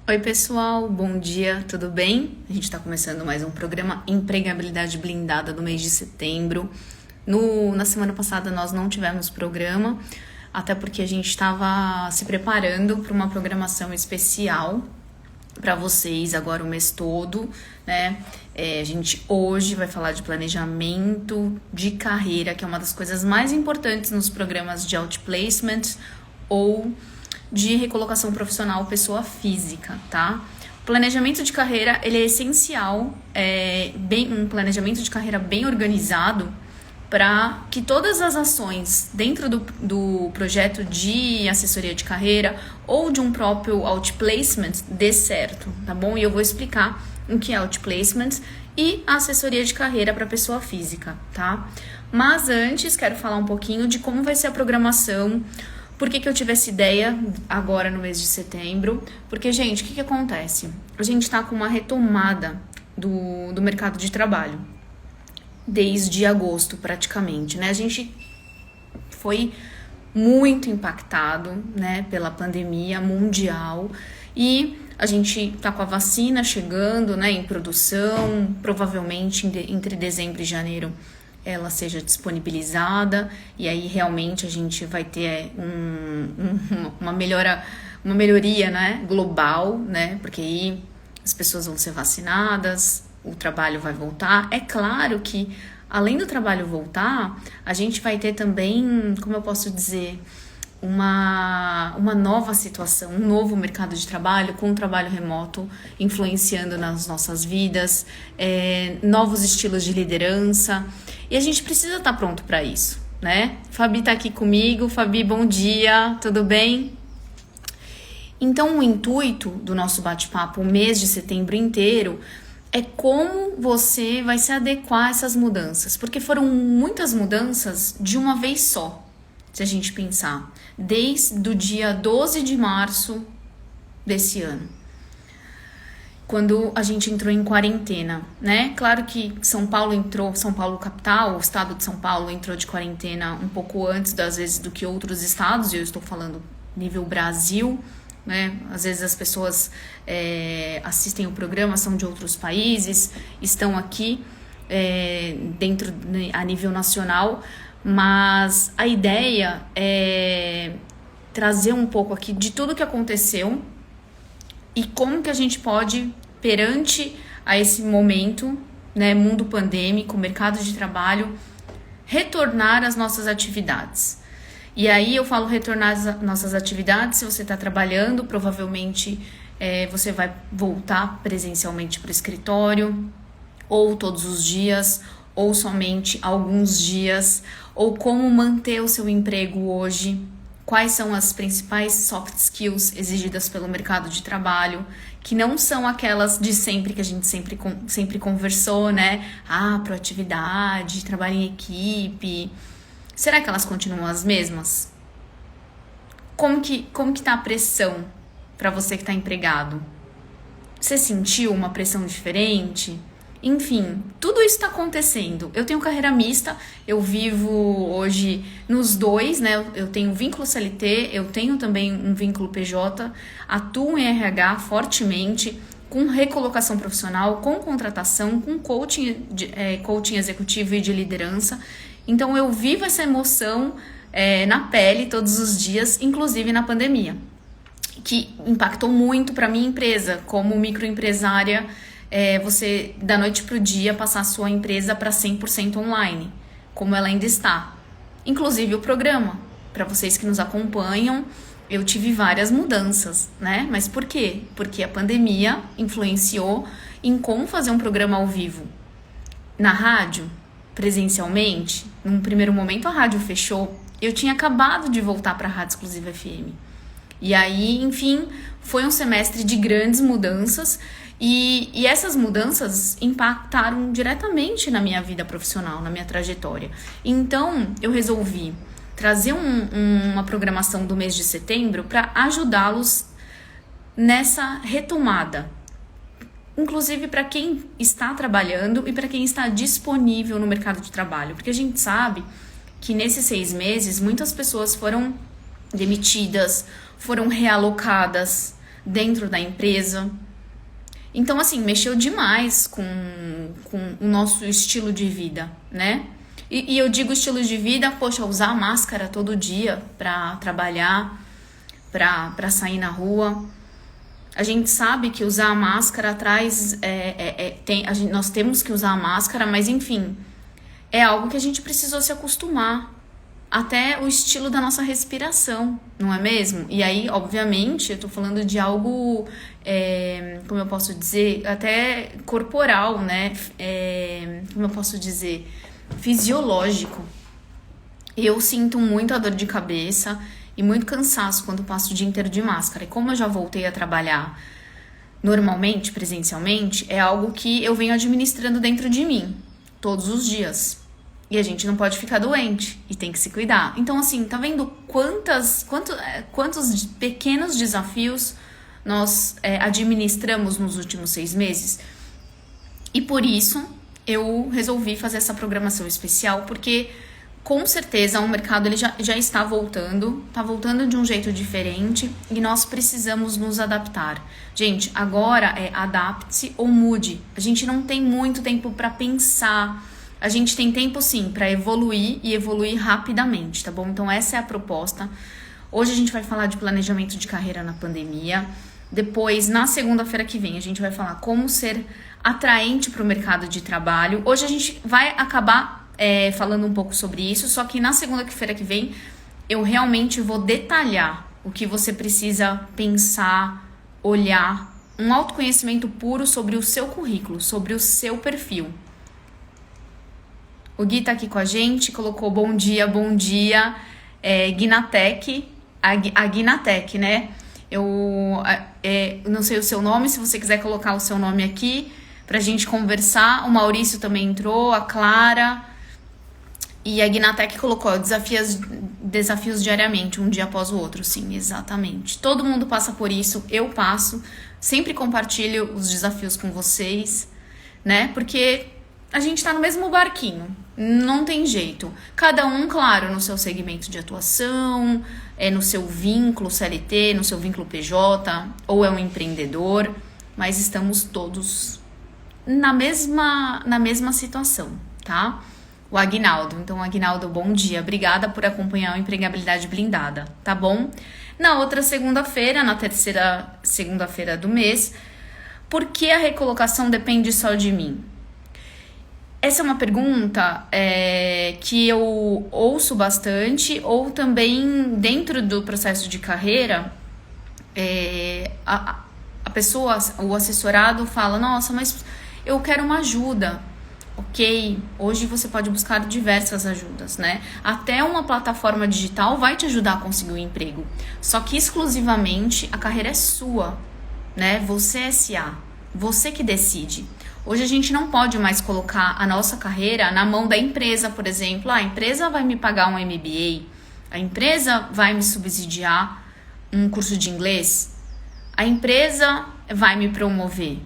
Oi pessoal, bom dia, tudo bem? A gente está começando mais um programa Empregabilidade Blindada do mês de setembro. Na semana passada nós não tivemos programa, até porque a gente estava se preparando para uma programação especial para vocês agora o mês todo, né? A gente hoje vai falar de planejamento de carreira, que é uma das coisas mais importantes nos programas de outplacement ou de recolocação profissional pessoa física, tá? O planejamento de carreira, ele é essencial, um planejamento de carreira bem organizado para que todas as ações dentro do projeto de assessoria de carreira ou de um próprio outplacement dê certo, tá bom? E eu vou explicar o que é outplacement e assessoria de carreira para pessoa física, tá? Mas antes, quero falar um pouquinho de como vai ser a programação. Por que eu tive essa ideia agora no mês de setembro? Porque, gente, o que acontece? A gente está com uma retomada do mercado de trabalho desde agosto, praticamente, né? A gente foi muito impactado, né, pela pandemia mundial e a gente tá com a vacina chegando, né, em produção, provavelmente entre dezembro e janeiro ela seja disponibilizada e aí realmente a gente vai ter uma melhoria, né, global, né, porque aí as pessoas vão ser vacinadas, o trabalho vai voltar. É claro que além do trabalho voltar, a gente vai ter também, como eu posso dizer, uma nova situação, um novo mercado de trabalho com o trabalho remoto influenciando nas nossas vidas, novos estilos de liderança. E a gente precisa estar pronto para isso, né? Fabi tá aqui comigo. Fabi, bom dia, tudo bem? Então, o intuito do nosso bate-papo, o mês de setembro inteiro, é como você vai se adequar a essas mudanças. Porque foram muitas mudanças de uma vez só, se a gente pensar. Desde o dia 12 de março desse ano, quando a gente entrou em quarentena, né? Claro que São Paulo capital, o estado de São Paulo entrou de quarentena um pouco antes, às vezes, do que outros estados, e eu estou falando nível Brasil, né? Às vezes as pessoas assistem o programa, são de outros países, estão aqui dentro, a nível nacional, mas a ideia é trazer um pouco aqui de tudo que aconteceu e como que a gente pode, perante a esse momento, né, mundo pandêmico, mercado de trabalho, retornar às nossas atividades. E aí eu falo retornar às nossas atividades, se você está trabalhando, provavelmente você vai voltar presencialmente para o escritório, ou todos os dias, ou somente alguns dias, ou como manter o seu emprego hoje, quais são as principais soft skills exigidas pelo mercado de trabalho, que não são aquelas de sempre que a gente sempre conversou, né? Proatividade, trabalho em equipe. Será que elas continuam as mesmas? Como que tá a pressão para você que está empregado? Você sentiu uma pressão diferente? Enfim, tudo isso está acontecendo. Eu tenho carreira mista, eu vivo hoje nos dois, né? Eu tenho vínculo CLT, eu tenho também um vínculo PJ, atuo em RH fortemente, com recolocação profissional, com contratação, com coaching executivo e de liderança. Então eu vivo essa emoção na pele todos os dias, inclusive na pandemia, que impactou muito para minha empresa, como microempresária. Você, da noite para o dia, passar a sua empresa para 100% online, como ela ainda está. Inclusive o programa, para vocês que nos acompanham, eu tive várias mudanças, né? Mas por quê? Porque a pandemia influenciou em como fazer um programa ao vivo. Na rádio, presencialmente, num primeiro momento a rádio fechou, eu tinha acabado de voltar para a Rádio Exclusiva FM. E aí, enfim, foi um semestre de grandes mudanças. E essas mudanças impactaram diretamente na minha vida profissional, na minha trajetória. Então, eu resolvi trazer uma programação do mês de setembro para ajudá-los nessa retomada. Inclusive para quem está trabalhando e para quem está disponível no mercado de trabalho. Porque a gente sabe que nesses 6 meses, muitas pessoas foram demitidas, foram realocadas, dentro da empresa. Então, assim, mexeu demais com o nosso estilo de vida, né? E eu digo estilo de vida, poxa, usar máscara todo dia para trabalhar, para sair na rua. A gente sabe que usar a máscara traz... nós temos que usar a máscara, mas enfim, é algo que a gente precisou se acostumar. Até o estilo da nossa respiração, não é mesmo? E aí, obviamente, eu tô falando de algo, como eu posso dizer, até corporal, né? Como eu posso dizer? Fisiológico. Eu sinto muita dor de cabeça e muito cansaço quando passo o dia inteiro de máscara. E como eu já voltei a trabalhar normalmente, presencialmente, é algo que eu venho administrando dentro de mim, todos os dias. E a gente não pode ficar doente e tem que se cuidar. Então, assim, tá vendo quantos pequenos desafios nós administramos nos últimos 6 meses? E por isso eu resolvi fazer essa programação especial, porque com certeza o mercado ele já está voltando, tá voltando de um jeito diferente e nós precisamos nos adaptar. Gente, agora adapte-se ou mude. A gente não tem muito tempo para pensar. A gente tem tempo sim para evoluir e evoluir rapidamente, tá bom? Então essa é a proposta. Hoje a gente vai falar de planejamento de carreira na pandemia. Depois, na segunda-feira que vem, a gente vai falar como ser atraente para o mercado de trabalho. Hoje a gente vai acabar falando um pouco sobre isso, só que na segunda-feira que vem eu realmente vou detalhar o que você precisa pensar, olhar, um autoconhecimento puro sobre o seu currículo, sobre o seu perfil. O Gui tá aqui com a gente, colocou bom dia, Guinatec, a Guinatec, né? Eu não sei o seu nome, se você quiser colocar o seu nome aqui pra gente conversar. O Maurício também entrou, a Clara e a Guinatec colocou desafios diariamente, um dia após o outro. Sim, exatamente. Todo mundo passa por isso, eu passo, sempre compartilho os desafios com vocês, né? Porque a gente tá no mesmo barquinho. Não tem jeito. Cada um, claro, no seu segmento de atuação, no seu vínculo CLT, no seu vínculo PJ, ou é um empreendedor, mas estamos todos na mesma situação, tá? O Aguinaldo. Então, Aguinaldo, bom dia. Obrigada por acompanhar o Empregabilidade Blindada, tá bom? Na outra segunda-feira, na terceira segunda-feira do mês, por que a recolocação depende só de mim? Essa é uma pergunta que eu ouço bastante, ou também dentro do processo de carreira, a pessoa, o assessorado fala, nossa, mas eu quero uma ajuda. Ok, hoje você pode buscar diversas ajudas, né? Até uma plataforma digital vai te ajudar a conseguir um emprego. Só que exclusivamente a carreira é sua, né? Você é SA, você que decide. Hoje a gente não pode mais colocar a nossa carreira na mão da empresa, por exemplo. A empresa vai me pagar um MBA, a empresa vai me subsidiar um curso de inglês, a empresa vai me promover.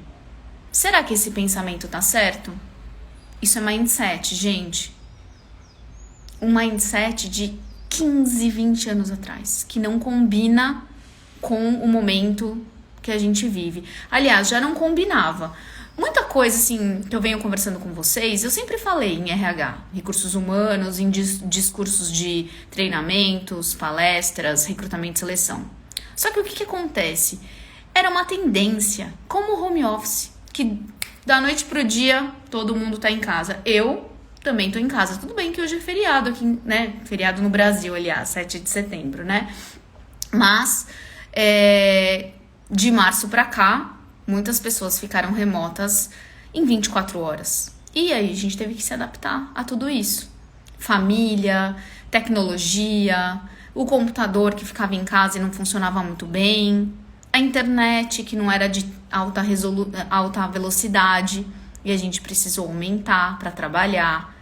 Será que esse pensamento tá certo? Isso é mindset, gente. Um mindset de 15, 20 anos atrás, que não combina com o momento que a gente vive. Aliás, já não combinava. Muita coisa, assim, que eu venho conversando com vocês, eu sempre falei em RH, recursos humanos, em discursos de treinamentos, palestras, recrutamento e seleção. Só que o que acontece? Era uma tendência, como o home office, que da noite pro dia todo mundo tá em casa. Eu também tô em casa. Tudo bem que hoje é feriado aqui, né? Feriado no Brasil, aliás, 7 de setembro, né? Mas, de março pra cá, muitas pessoas ficaram remotas em 24 horas. E aí a gente teve que se adaptar a tudo isso. Família, tecnologia, o computador que ficava em casa e não funcionava muito bem, a internet que não era de alta velocidade e a gente precisou aumentar para trabalhar.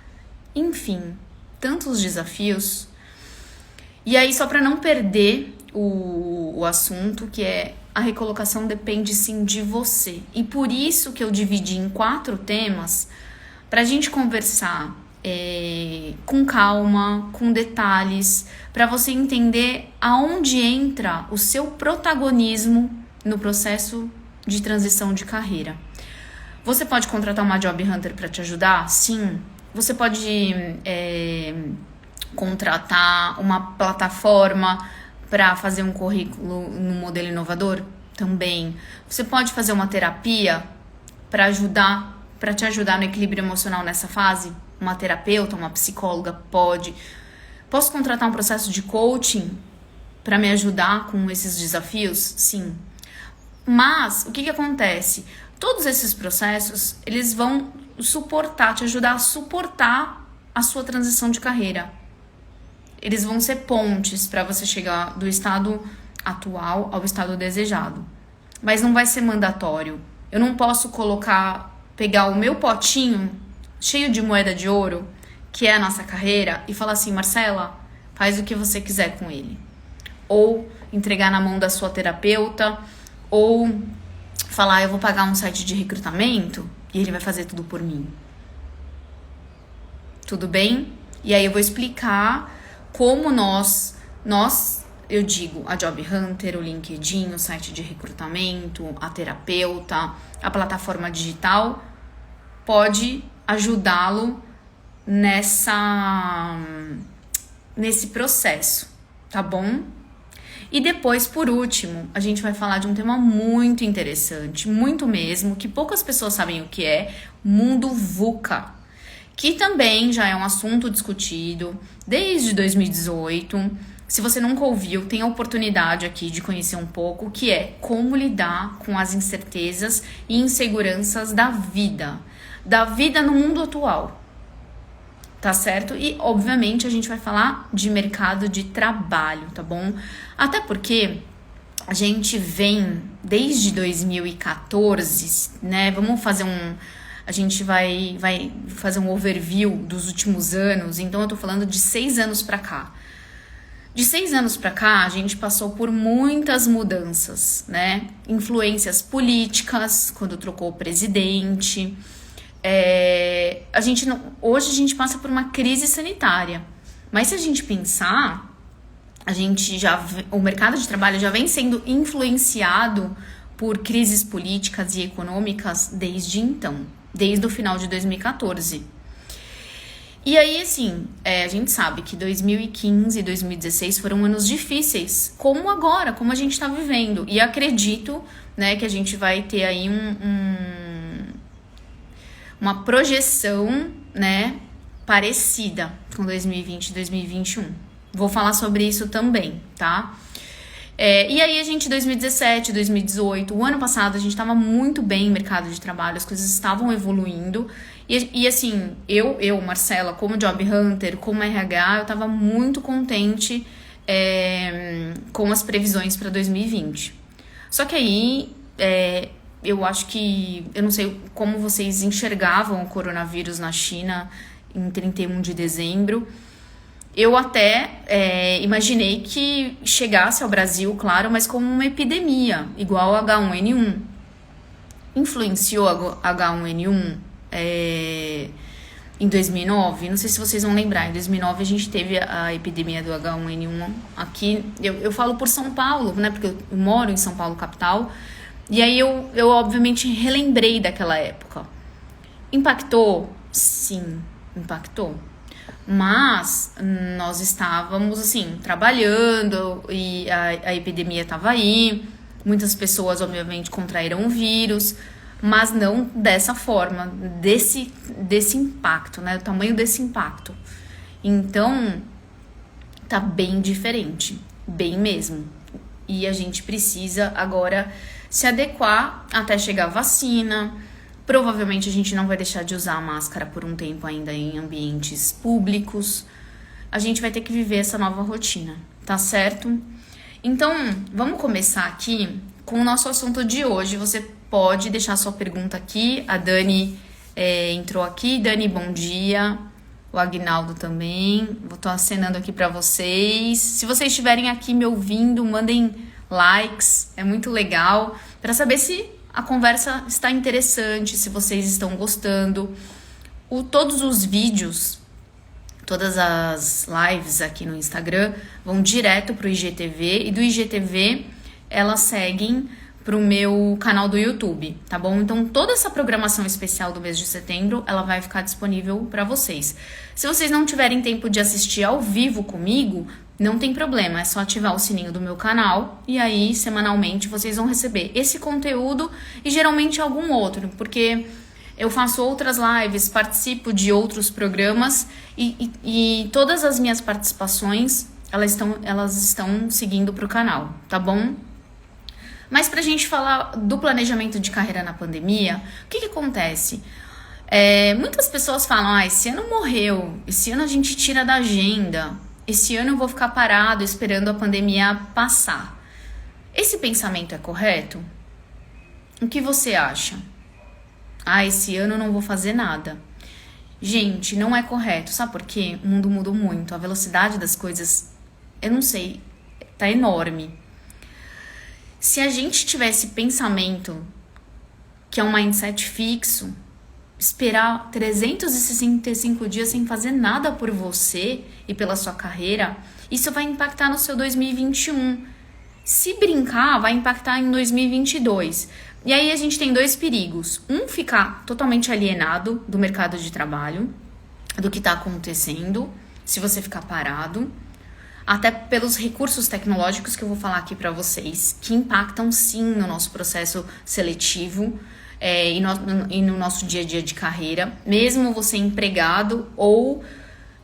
Enfim, tantos desafios. E aí, só para não perder o assunto, que é a recolocação depende sim de você. E por isso que eu dividi em 4 temas para a gente conversar com calma, com detalhes, para você entender aonde entra o seu protagonismo no processo de transição de carreira. Você pode contratar uma Job Hunter para te ajudar? Sim. Você pode contratar uma plataforma para fazer um currículo no modelo inovador? Também. Você pode fazer uma terapia para te ajudar no equilíbrio emocional nessa fase? Uma terapeuta, uma psicóloga? Pode. Posso contratar um processo de coaching para me ajudar com esses desafios? Sim. Mas o que acontece? Todos esses processos, eles vão te ajudar a suportar a sua transição de carreira. Eles vão ser pontes para você chegar do estado atual ao estado desejado. Mas não vai ser mandatório. Eu não posso pegar o meu potinho cheio de moeda de ouro, que é a nossa carreira, e falar assim: Marcela, faz o que você quiser com ele. Ou entregar na mão da sua terapeuta, ou falar: eu vou pagar um site de recrutamento e ele vai fazer tudo por mim. Tudo bem? E aí eu vou explicar como eu digo, a Job Hunter, o LinkedIn, o site de recrutamento, a terapeuta, a plataforma digital, pode ajudá-lo nesse processo, tá bom? E depois, por último, a gente vai falar de um tema muito interessante, muito mesmo, que poucas pessoas sabem o que é, mundo VUCA, que também já é um assunto discutido desde 2018. Se você nunca ouviu, tem a oportunidade aqui de conhecer um pouco, que é como lidar com as incertezas e inseguranças da vida no mundo atual. Tá certo? E, obviamente, a gente vai falar de mercado de trabalho, tá bom? Até porque a gente vem desde 2014, né? A gente vai fazer um overview dos últimos anos, então eu tô falando de 6 anos pra cá. De 6 anos pra cá, a gente passou por muitas mudanças, né? Influências políticas, quando trocou o presidente. Hoje a gente passa por uma crise sanitária, mas se a gente pensar, o mercado de trabalho já vem sendo influenciado por crises políticas e econômicas desde então, desde o final de 2014. E aí, assim, a gente sabe que 2015 e 2016 foram anos difíceis, como agora, como a gente está vivendo. E acredito, né, que a gente vai ter aí uma projeção, né, parecida com 2020 e 2021. Vou falar sobre isso também, tá? E aí a gente, 2017, 2018, o ano passado, a gente estava muito bem no mercado de trabalho, as coisas estavam evoluindo. E assim, eu, Marcela, como Job Hunter, como RH, eu estava muito contente com as previsões para 2020. Só que aí, eu acho que, eu não sei como vocês enxergavam o coronavírus na China em 31 de dezembro. Eu até imaginei que chegasse ao Brasil, claro, mas como uma epidemia, igual ao H1N1. Influenciou a H1N1 em 2009? Não sei se vocês vão lembrar. Em 2009 a gente teve a epidemia do H1N1 aqui. Eu falo por São Paulo, né? Porque eu moro em São Paulo, capital. E aí eu obviamente relembrei daquela época. Impactou? Sim, impactou. Mas nós estávamos, assim, trabalhando e a epidemia estava aí. Muitas pessoas, obviamente, contraíram o vírus, mas não dessa forma, desse impacto, né? O tamanho desse impacto. Então, tá bem diferente, bem mesmo. E a gente precisa agora se adequar até chegar a vacina. Provavelmente a gente não vai deixar de usar a máscara por um tempo ainda em ambientes públicos. A gente vai ter que viver essa nova rotina, tá certo? Então, vamos começar aqui com o nosso assunto de hoje. Você pode deixar sua pergunta aqui. A Dani entrou aqui. Dani, bom dia. O Agnaldo também. Tô acenando aqui para vocês. Se vocês estiverem aqui me ouvindo, mandem likes. É muito legal para saber se a conversa está interessante, se vocês estão gostando. Todos os vídeos, todas as lives aqui no Instagram vão direto para o IGTV. E do IGTV, elas seguem pro meu canal do YouTube, tá bom? Então toda essa programação especial do mês de setembro, ela vai ficar disponível para vocês. Se vocês não tiverem tempo de assistir ao vivo comigo, não tem problema, é só ativar o sininho do meu canal e aí semanalmente vocês vão receber esse conteúdo e geralmente algum outro, porque eu faço outras lives, participo de outros programas e todas as minhas participações, elas estão seguindo pro canal, tá bom? Mas pra gente falar do planejamento de carreira na pandemia, o que acontece? Muitas pessoas falam, esse ano morreu, esse ano a gente tira da agenda, esse ano eu vou ficar parado esperando a pandemia passar. Esse pensamento é correto? O que você acha? Esse ano eu não vou fazer nada. Gente, não é correto. Sabe por quê? O mundo mudou muito. A velocidade das coisas, eu não sei, tá enorme. Se a gente tivesse pensamento que é um mindset fixo, esperar 365 dias sem fazer nada por você e pela sua carreira, isso vai impactar no seu 2021. Se brincar, vai impactar em 2022. E aí a gente tem dois perigos. Um, ficar totalmente alienado do mercado de trabalho, do que está acontecendo, se você ficar parado. Até pelos recursos tecnológicos que eu vou falar aqui para vocês, que impactam sim no nosso processo seletivo e no nosso dia a dia de carreira, mesmo você empregado ou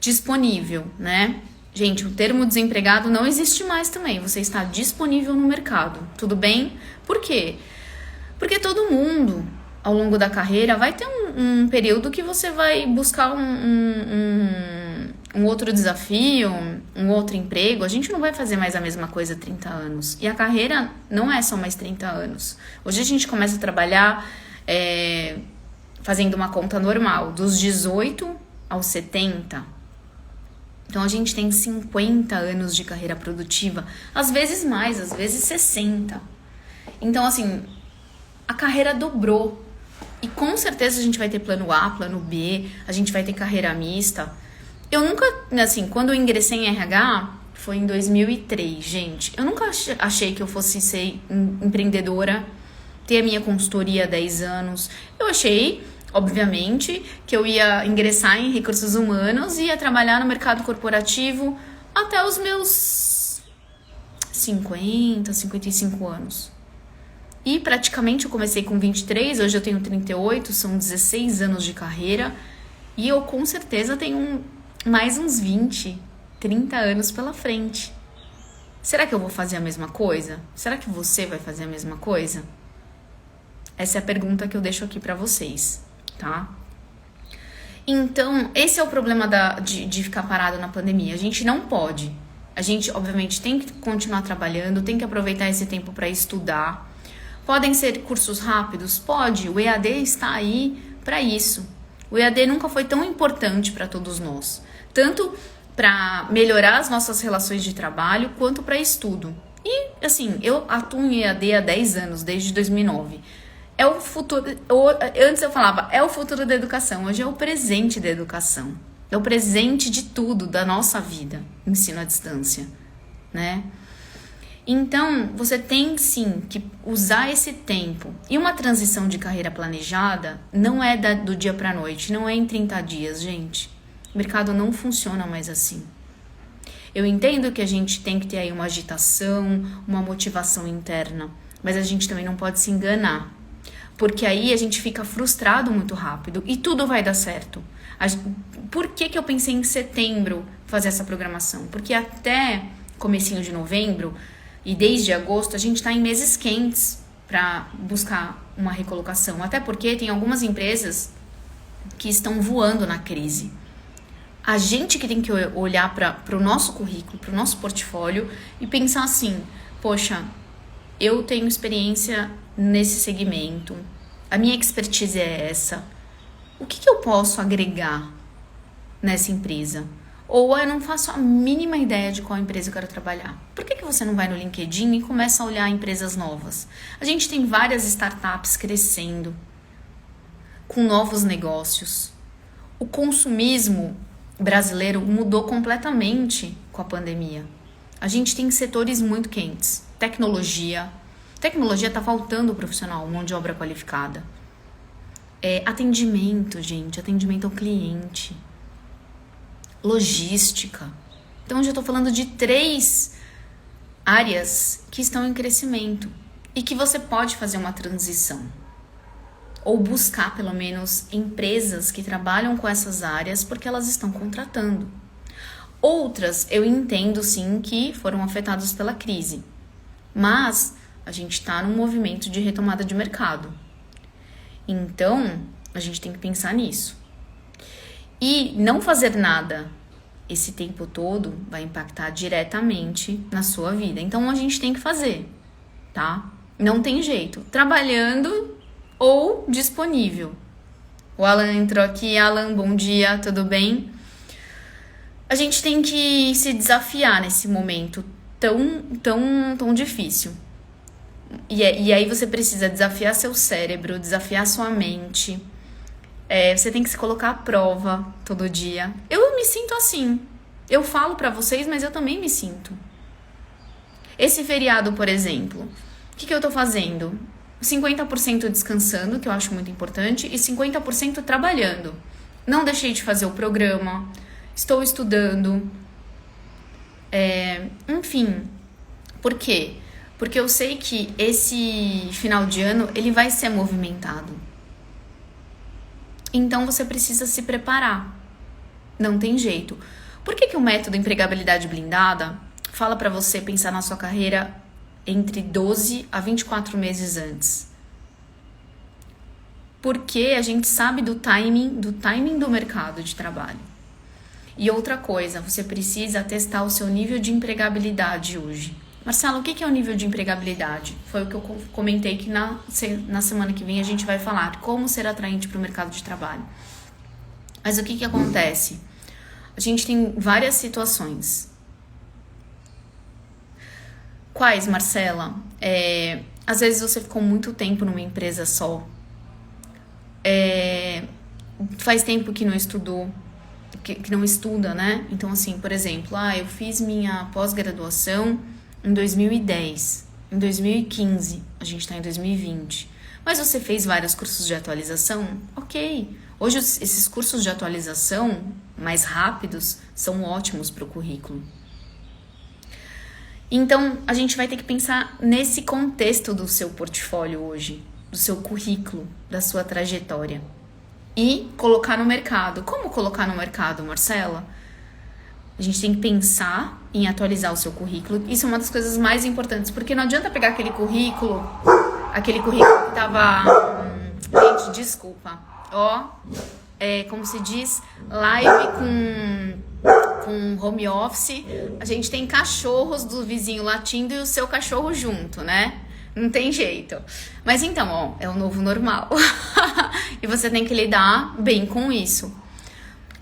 disponível, né? Gente, o termo desempregado não existe mais também, você está disponível no mercado, tudo bem? Por quê? Porque todo mundo, ao longo da carreira, vai ter um período que você vai buscar um outro desafio, um outro emprego. A gente não vai fazer mais a mesma coisa há 30 anos. E a carreira não é só mais 30 anos. Hoje a gente começa a trabalhar fazendo uma conta normal, dos 18 aos 70. Então a gente tem 50 anos de carreira produtiva, às vezes mais, às vezes 60. Então, assim, a carreira dobrou. E com certeza a gente vai ter plano A, plano B, a gente vai ter carreira mista. Eu nunca, assim, quando eu ingressei em RH, foi em 2003, gente. Eu nunca achei que eu fosse ser empreendedora, ter a minha consultoria há 10 anos. Eu achei, obviamente, que eu ia ingressar em recursos humanos e ia trabalhar no mercado corporativo até os meus 50, 55 anos. E praticamente eu comecei com 23, hoje eu tenho 38, são 16 anos de carreira. E eu com certeza tenho mais uns 20, 30 anos pela frente. Será que eu vou fazer a mesma coisa? Será que você vai fazer a mesma coisa? Essa é a pergunta que eu deixo aqui pra vocês, tá? Então, esse é o problema de ficar parado na pandemia. A gente não pode. A gente, obviamente, tem que continuar trabalhando, tem que aproveitar esse tempo para estudar. Podem ser cursos rápidos? Pode. O EAD está aí para isso. O EAD nunca foi tão importante para todos nós. Tanto para melhorar as nossas relações de trabalho, quanto para estudo. E, assim, eu atuo em EAD há 10 anos, desde 2009. É o futuro, antes eu falava, é o futuro da educação, hoje é o presente da educação. É o presente de tudo, da nossa vida, ensino à distância, né? Então, você tem sim que usar esse tempo. E uma transição de carreira planejada não é do dia para a noite, não é em 30 dias, gente. O mercado não funciona mais assim. Eu entendo que a gente tem que ter aí uma agitação, uma motivação interna, mas a gente também não pode se enganar. Porque aí a gente fica frustrado muito rápido e tudo vai dar certo. Por que eu pensei em setembro fazer essa programação? Porque até comecinho de novembro e desde agosto a gente está em meses quentes para buscar uma recolocação. Até porque tem algumas empresas que estão voando na crise. A gente que tem que olhar para o nosso currículo, para o nosso portfólio e pensar assim, poxa, eu tenho experiência nesse segmento, a minha expertise é essa, o que eu posso agregar nessa empresa? Ou eu não faço a mínima ideia de qual empresa eu quero trabalhar. Por que você não vai no LinkedIn e começa a olhar empresas novas? A gente tem várias startups crescendo, com novos negócios. O consumismo brasileiro mudou completamente com a pandemia. A gente tem setores muito quentes, tecnologia, Tecnologia tá faltando profissional, mão de obra qualificada. Atendimento, gente, atendimento ao cliente. Logística. Então, eu já tô falando de 3 áreas que estão em crescimento e que você pode fazer uma transição. Ou buscar, pelo menos, empresas que trabalham com essas áreas porque elas estão contratando. Outras, eu entendo sim que foram afetadas pela crise. Mas a gente está num movimento de retomada de mercado. Então, a gente tem que pensar nisso. E não fazer nada esse tempo todo vai impactar diretamente na sua vida. Então, a gente tem que fazer, tá? Não tem jeito. Trabalhando ou disponível. O Alan entrou aqui. Alan, bom dia, tudo bem? A gente tem que se desafiar nesse momento tão difícil. E aí você precisa desafiar seu cérebro, desafiar sua mente. Você tem que se colocar à prova todo dia. Eu me sinto assim. Eu falo pra vocês, mas eu também me sinto. Esse feriado, por exemplo, o que eu tô fazendo? 50% descansando, que eu acho muito importante, e 50% trabalhando. Não deixei de fazer o programa, estou estudando. Enfim, por quê? Porque eu sei que esse final de ano, ele vai ser movimentado. Então, você precisa se preparar. Não tem jeito. Por que o método empregabilidade blindada fala para você pensar na sua carreira entre 12 a 24 meses antes? Porque a gente sabe do timing do mercado de trabalho. E outra coisa, você precisa testar o seu nível de empregabilidade hoje. Marcelo, o que é o nível de empregabilidade? Foi o que eu comentei que na semana que vem a gente vai falar como ser atraente para o mercado de trabalho. Mas o que acontece? A gente tem várias situações. Quais, Marcela? Às vezes você ficou muito tempo numa empresa só. Faz tempo que não estudou, que não estuda, né? Então, assim, por exemplo, eu fiz minha pós-graduação em 2010. Em 2015, a gente tá em 2020. Mas você fez vários cursos de atualização? Ok. Hoje, esses cursos de atualização mais rápidos são ótimos para o currículo. Então, a gente vai ter que pensar nesse contexto do seu portfólio hoje, do seu currículo, da sua trajetória. E colocar no mercado. Como colocar no mercado, Marcela? A gente tem que pensar em atualizar o seu currículo. Isso é uma das coisas mais importantes, porque não adianta pegar aquele currículo que tava... Gente, desculpa. Como se diz, live com home office. A gente tem cachorros do vizinho latindo e o seu cachorro junto, né? Não tem jeito. Mas então, é o novo normal. E você tem que lidar bem com isso.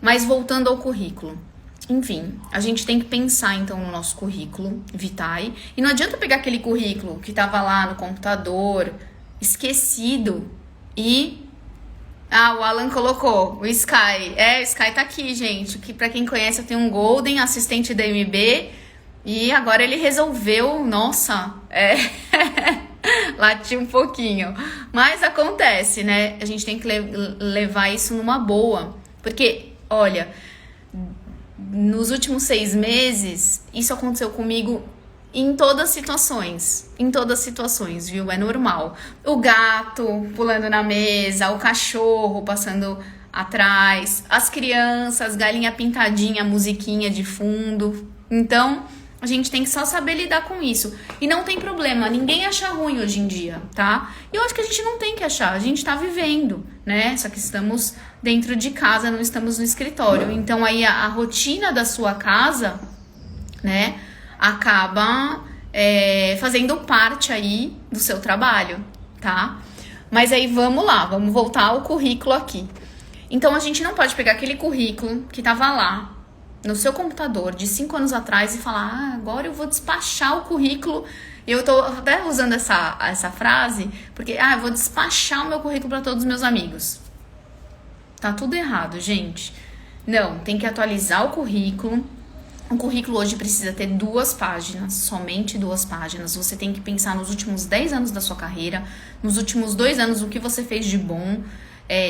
Mas voltando ao currículo. Enfim, a gente tem que pensar então no nosso currículo Vitae. E não adianta pegar aquele currículo que tava lá no computador, esquecido, e... o Alan colocou o Sky. O Sky tá aqui, gente. Que pra quem conhece, eu tenho um Golden, assistente da MB. E agora ele resolveu, latir um pouquinho. Mas acontece, né? A gente tem que levar isso numa boa. Porque, olha, nos últimos 6 meses, isso aconteceu comigo em todas as situações. Em todas as situações, viu? É normal. O gato pulando na mesa, o cachorro passando atrás, as crianças, galinha pintadinha, musiquinha de fundo. Então, a gente tem que só saber lidar com isso. E não tem problema, ninguém acha ruim hoje em dia, tá? E eu acho que a gente não tem que achar, a gente tá vivendo, né? Só que estamos dentro de casa, não estamos no escritório. Então, aí a rotina da sua casa, né, acaba fazendo parte aí do seu trabalho, tá? Mas aí vamos lá, vamos voltar ao currículo aqui. Então, a gente não pode pegar aquele currículo que tava lá no seu computador de 5 anos atrás e falar, agora eu vou despachar o currículo. Eu tô até usando essa frase, porque, eu vou despachar o meu currículo para todos os meus amigos. Tá tudo errado, gente. Não, tem que atualizar o currículo, Um currículo hoje precisa ter 2 páginas, somente 2 páginas. Você tem que pensar nos últimos 10 anos da sua carreira, nos últimos 2 anos, o que você fez de bom,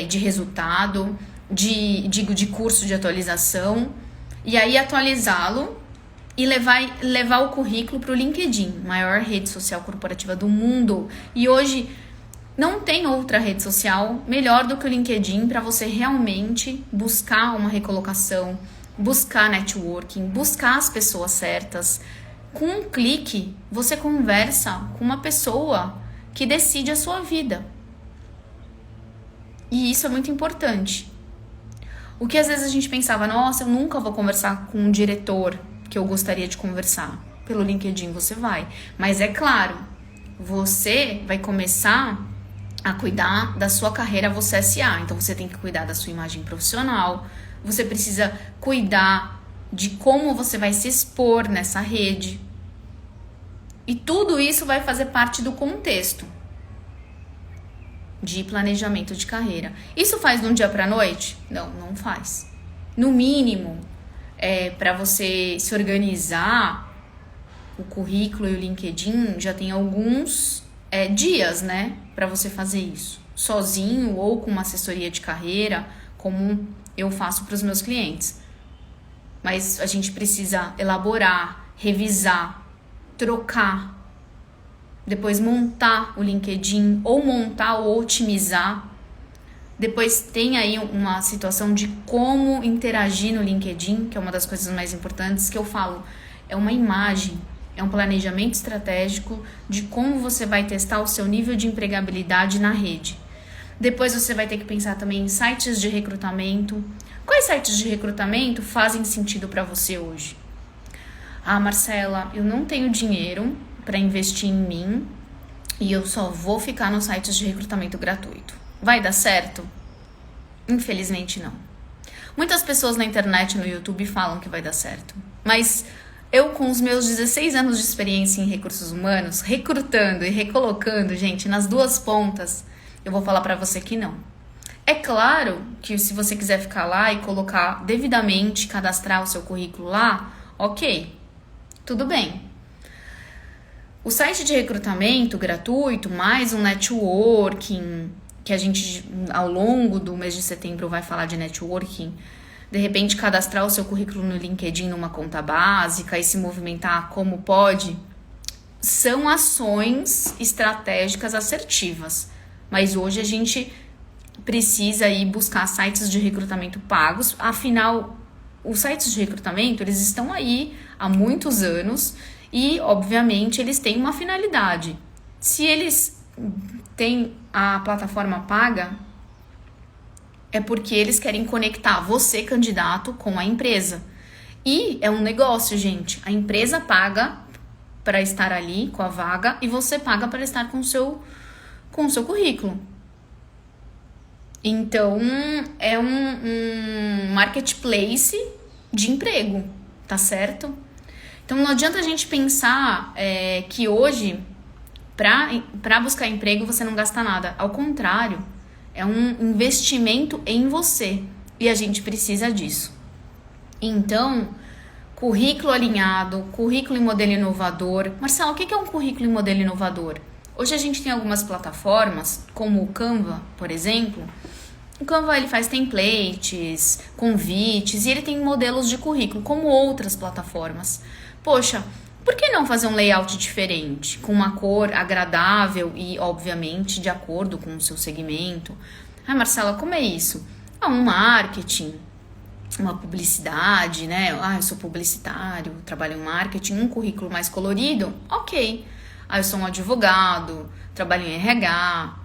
de resultado, de curso de atualização, e aí atualizá-lo e levar o currículo para o LinkedIn, maior rede social corporativa do mundo. E hoje não tem outra rede social melhor do que o LinkedIn para você realmente buscar uma recolocação, buscar networking, buscar as pessoas certas. Com um clique, você conversa com uma pessoa que decide a sua vida. E isso é muito importante. O que às vezes a gente pensava, nossa, eu nunca vou conversar com um diretor que eu gostaria de conversar. Pelo LinkedIn você vai. Mas é claro, você vai começar a cuidar da sua carreira você SA. Então você tem que cuidar da sua imagem profissional. Você precisa cuidar de como você vai se expor nessa rede. E tudo isso vai fazer parte do contexto de planejamento de carreira. Isso faz de um dia para a noite? Não, não faz. No mínimo, para você se organizar, o currículo e o LinkedIn já tem alguns dias, né, para você fazer isso. Sozinho ou com uma assessoria de carreira, como eu faço para os meus clientes. Mas a gente precisa elaborar, revisar, trocar, depois montar o LinkedIn, ou montar ou otimizar. Depois tem aí uma situação de como interagir no LinkedIn, que é uma das coisas mais importantes que eu falo. É uma imagem, é um planejamento estratégico de como você vai testar o seu nível de empregabilidade na rede. Depois você vai ter que pensar também em sites de recrutamento. Quais sites de recrutamento fazem sentido para você hoje? Ah, Marcela, eu não tenho dinheiro para investir em mim e eu só vou ficar nos sites de recrutamento gratuito. Vai dar certo? Infelizmente não. Muitas pessoas na internet, no YouTube, falam que vai dar certo. Mas eu, com os meus 16 anos de experiência em recursos humanos, recrutando e recolocando, gente, nas 2 pontas, eu vou falar para você que não. É claro que se você quiser ficar lá e colocar devidamente, cadastrar o seu currículo lá, ok, tudo bem. O site de recrutamento gratuito, mais um networking, que a gente ao longo do mês de setembro vai falar de networking, de repente cadastrar o seu currículo no LinkedIn numa conta básica e se movimentar como pode, são ações estratégicas assertivas. Mas hoje a gente precisa ir buscar sites de recrutamento pagos, afinal, os sites de recrutamento, eles estão aí há muitos anos e, obviamente, eles têm uma finalidade. Se eles têm a plataforma paga, é porque eles querem conectar você, candidato, com a empresa. E é um negócio, gente. A empresa paga para estar ali com a vaga e você paga para estar com o seu currículo. Então, é um marketplace de emprego, tá certo? Então, não adianta a gente pensar que hoje, para buscar emprego, você não gasta nada. Ao contrário, é um investimento em você. E a gente precisa disso. Então, currículo alinhado, currículo em modelo inovador. Marcelo, o que é um currículo em modelo inovador? Hoje a gente tem algumas plataformas, como o Canva, por exemplo. O Canva ele faz templates, convites, e ele tem modelos de currículo, como outras plataformas. Poxa, por que não fazer um layout diferente, com uma cor agradável e, obviamente, de acordo com o seu segmento? Ah, Marcela, como é isso? Um marketing, uma publicidade, né? Ah, eu sou publicitário, trabalho em marketing, um currículo mais colorido? Ok. Ah, eu sou um advogado, trabalho em RH,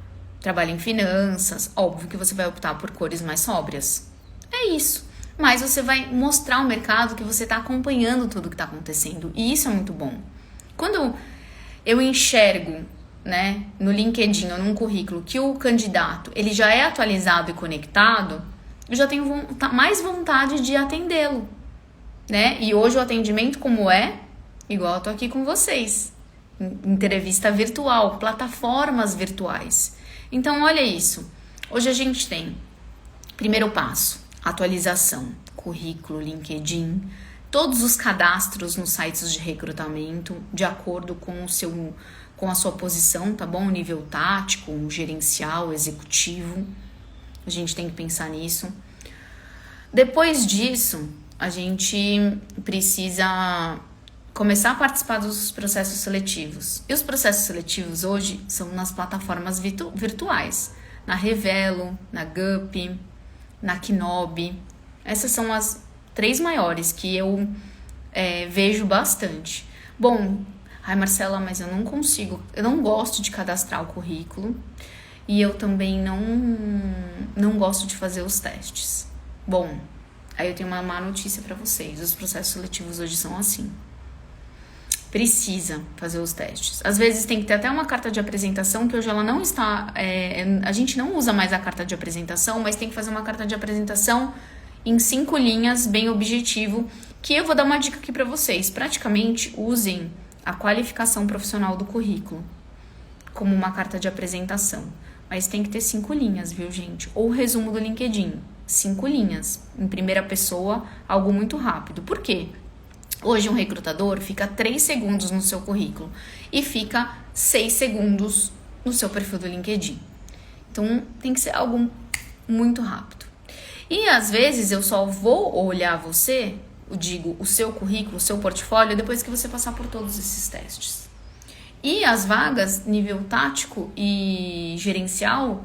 trabalho em finanças. Óbvio que você vai optar por cores mais sóbrias. É isso. Mas você vai mostrar ao mercado que você está acompanhando tudo que está acontecendo. E isso é muito bom. Quando eu enxergo, né, no LinkedIn ou num currículo que o candidato ele já é atualizado e conectado, eu já tenho mais vontade de atendê-lo, né? E hoje o atendimento como é? Igual eu tô aqui com vocês. Entrevista virtual, plataformas virtuais. Então, olha isso. Hoje a gente tem, primeiro passo, atualização, currículo, LinkedIn, todos os cadastros nos sites de recrutamento, de acordo com a sua posição, tá bom? Nível tático, gerencial, executivo. A gente tem que pensar nisso. Depois disso, a gente precisa começar a participar dos processos seletivos. E os processos seletivos hoje são nas plataformas virtuais. Na Revelo, na Gup, na Knobi. Essas são as 3 maiores que eu vejo bastante. Bom, ai Marcela, mas eu não gosto de cadastrar o currículo e eu também não gosto de fazer os testes. Bom, aí eu tenho uma má notícia para vocês, os processos seletivos hoje são assim. Precisa fazer os testes. Às vezes tem que ter até uma carta de apresentação, que hoje ela não está... a gente não usa mais a carta de apresentação, mas tem que fazer uma carta de apresentação em 5 linhas, bem objetivo, que eu vou dar uma dica aqui para vocês. Praticamente usem a qualificação profissional do currículo como uma carta de apresentação. Mas tem que ter 5 linhas, viu, gente? Ou o resumo do LinkedIn, 5 linhas. Em primeira pessoa, algo muito rápido. Por quê? Hoje um recrutador fica 3 segundos no seu currículo e fica 6 segundos no seu perfil do LinkedIn. Então tem que ser algo muito rápido. E às vezes eu só vou olhar você, eu digo, o seu currículo, o seu portfólio, depois que você passar por todos esses testes. E as vagas, nível tático e gerencial,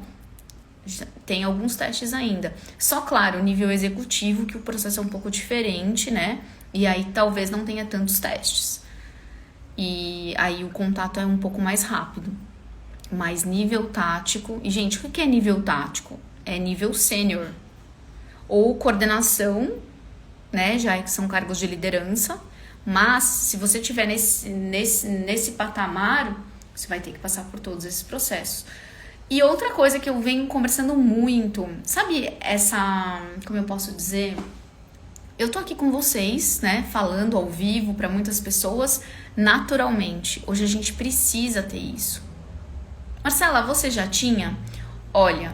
tem alguns testes ainda. Só, claro, nível executivo, que o processo é um pouco diferente, né? E aí talvez não tenha tantos testes. E aí o contato é um pouco mais rápido. Mas nível tático... E, gente, o que é nível tático? É nível sênior. Ou coordenação, né? Já que são cargos de liderança. Mas, se você estiver nesse patamar, você vai ter que passar por todos esses processos. E outra coisa que eu venho conversando muito... Sabe essa... Como eu posso dizer... Eu tô aqui com vocês, né, falando ao vivo para muitas pessoas, naturalmente. Hoje a gente precisa ter isso. Marcela, você já tinha? Olha,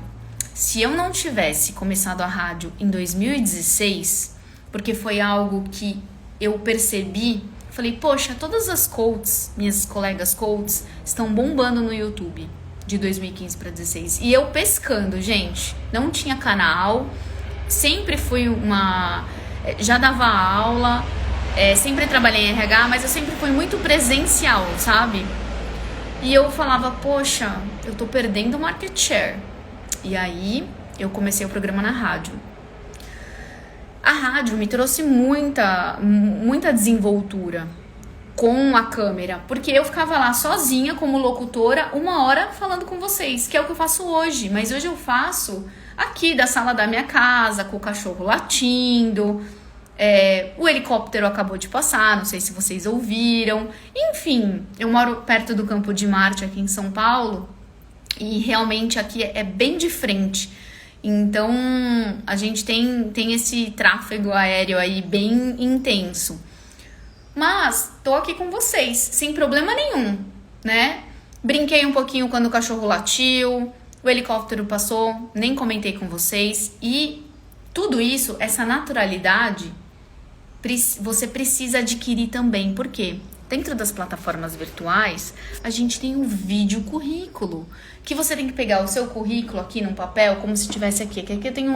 se eu não tivesse começado a rádio em 2016, porque foi algo que eu percebi, falei, poxa, todas as coaches, minhas colegas coaches, estão bombando no YouTube de 2015 para 2016. E eu pescando, gente, não tinha canal, sempre fui já dava aula, sempre trabalhei em RH, mas eu sempre fui muito presencial, sabe? E eu falava, poxa, eu tô perdendo market share. E aí, eu comecei o programa na rádio. A rádio me trouxe muita desenvoltura com a câmera, porque eu ficava lá sozinha como locutora 1 hora falando com vocês, que é o que eu faço hoje. Mas hoje eu faço aqui da sala da minha casa, com o cachorro latindo, o helicóptero acabou de passar, não sei se vocês ouviram. Enfim, eu moro perto do Campo de Marte aqui em São Paulo e realmente aqui é bem de frente. Então, a gente tem esse tráfego aéreo aí bem intenso. Mas tô aqui com vocês, sem problema nenhum, né? Brinquei um pouquinho quando o cachorro latiu, o helicóptero passou, nem comentei com vocês. E tudo isso, essa naturalidade, você precisa adquirir também. Por quê? Dentro das plataformas virtuais, a gente tem um vídeo currículo, que você tem que pegar o seu currículo aqui num papel, como se tivesse aqui. Aqui eu tenho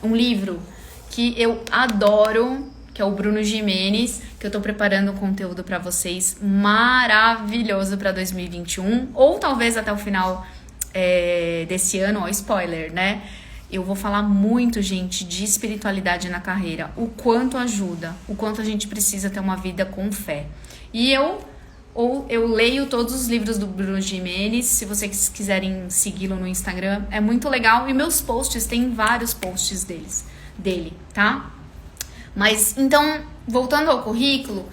um livro que eu adoro, que é o Bruno Gimenez, que eu tô preparando um conteúdo para vocês maravilhoso para 2021, ou talvez até o final desse ano, ó, spoiler, né? Eu vou falar muito, gente, de espiritualidade na carreira, o quanto ajuda, o quanto a gente precisa ter uma vida com fé. E eu leio todos os livros do Bruno Gimenez, se vocês quiserem segui-lo no Instagram, é muito legal. E meus posts, tem vários posts dele, tá? Mas, então, voltando ao currículo,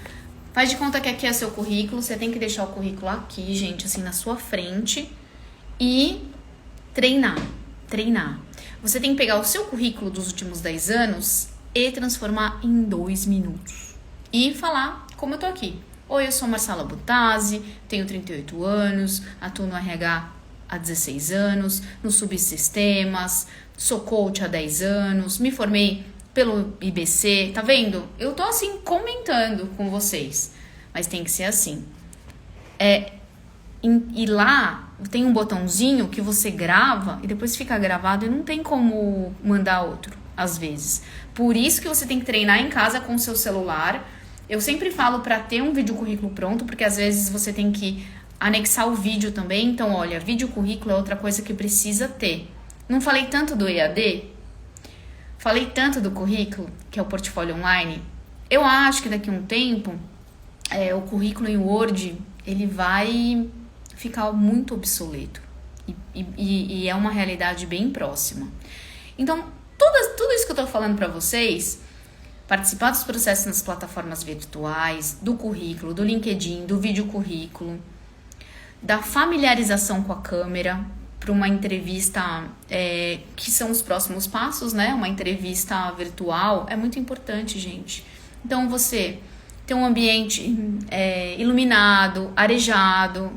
faz de conta que aqui é seu currículo, você tem que deixar o currículo aqui, gente, assim, na sua frente e treinar. Você tem que pegar o seu currículo dos últimos 10 anos e transformar em 2 minutos. E falar como eu tô aqui. Oi, eu sou Marcela Butazzi, tenho 38 anos, atuo no RH há 16 anos, nos subsistemas, sou coach há 10 anos, me formei pelo IBC, tá vendo? Eu tô assim comentando com vocês, mas tem que ser assim. E lá tem um botãozinho que você grava e depois fica gravado e não tem como mandar outro, às vezes. Por isso que você tem que treinar em casa com o seu celular. Eu sempre falo para ter um vídeo currículo pronto, porque às vezes você tem que anexar o vídeo também. Então, olha, vídeo currículo é outra coisa que precisa ter. Não falei tanto do EAD? Falei tanto do currículo, que é o portfólio online. Eu acho que daqui a um tempo, o currículo em Word, ele vai ficar muito obsoleto. E é uma realidade bem próxima. Então, tudo isso que eu tô falando para vocês, participar dos processos nas plataformas virtuais, do currículo, do LinkedIn, do vídeo currículo, da familiarização com a câmera, para uma entrevista, que são os próximos passos, né? Uma entrevista virtual é muito importante, gente. Então, você ter um ambiente iluminado, arejado,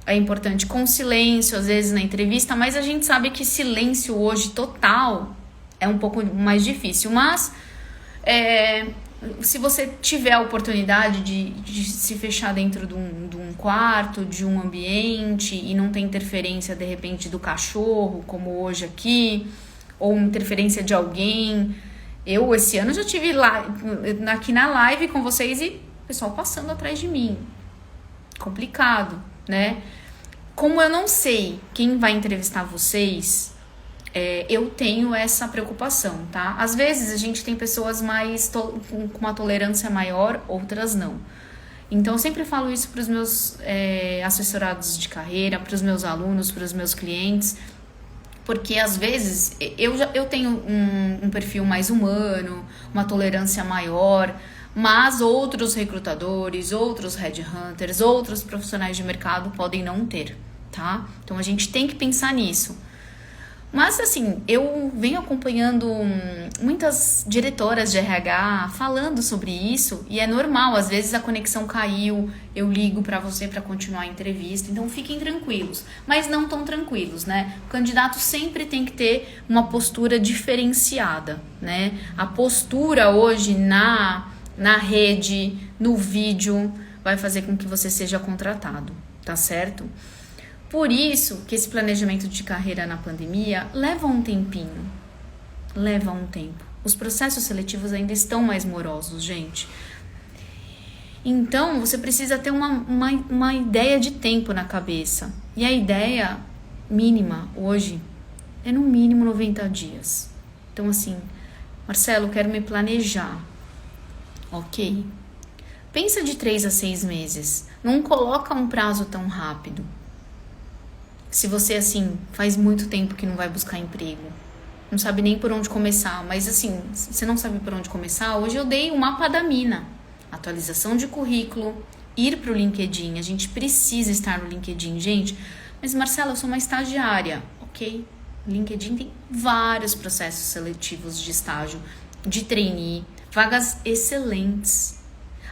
é importante, com silêncio, às vezes, na entrevista, mas a gente sabe que silêncio hoje total é um pouco mais difícil. Mas, se você tiver a oportunidade de se fechar dentro de um quarto, de um ambiente, e não tem interferência, de repente, do cachorro, como hoje aqui, ou interferência de alguém. Eu, esse ano, já tive lá, aqui na live com vocês e o pessoal passando atrás de mim. Complicado, né? Como eu não sei quem vai entrevistar vocês, eu tenho essa preocupação, tá? Às vezes a gente tem pessoas mais com uma tolerância maior, outras não. Então eu sempre falo isso para os meus assessorados de carreira, para os meus alunos, para os meus clientes, porque às vezes eu tenho um perfil mais humano, uma tolerância maior, mas outros recrutadores, outros headhunters, outros profissionais de mercado podem não ter, tá? Então a gente tem que pensar nisso. Mas assim, eu venho acompanhando muitas diretoras de RH falando sobre isso e é normal, às vezes a conexão caiu, eu ligo para você para continuar a entrevista, então fiquem tranquilos, mas não tão tranquilos, né? O candidato sempre tem que ter uma postura diferenciada, né? A postura hoje na rede, no vídeo, vai fazer com que você seja contratado, tá certo? Por isso que esse planejamento de carreira na pandemia leva um tempinho, leva um tempo. Os processos seletivos ainda estão mais morosos, gente. Então, você precisa ter uma ideia de tempo na cabeça. E a ideia mínima hoje é no mínimo 90 dias. Então, assim, Marcelo, quero me planejar. Ok. Pensa de 3 a 6 meses. Não coloca um prazo tão rápido. Se você, assim, faz muito tempo que não vai buscar emprego, não sabe nem por onde começar, mas, assim, você não sabe por onde começar, hoje eu dei o mapa da mina. Atualização de currículo, ir para o LinkedIn. A gente precisa estar no LinkedIn, gente. Mas, Marcela, eu sou uma estagiária. Ok. O LinkedIn tem vários processos seletivos de estágio, de trainee, vagas excelentes.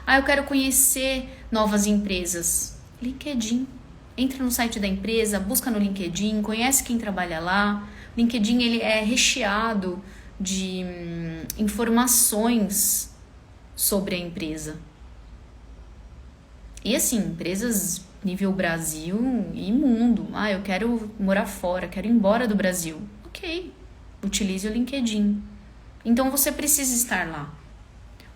Eu quero conhecer novas empresas. LinkedIn. Entra no site da empresa, busca no LinkedIn, conhece quem trabalha lá. O LinkedIn ele é recheado de informações sobre a empresa. E assim, empresas nível Brasil e mundo. Eu quero morar fora, quero ir embora do Brasil. Ok, utilize o LinkedIn. Então você precisa estar lá.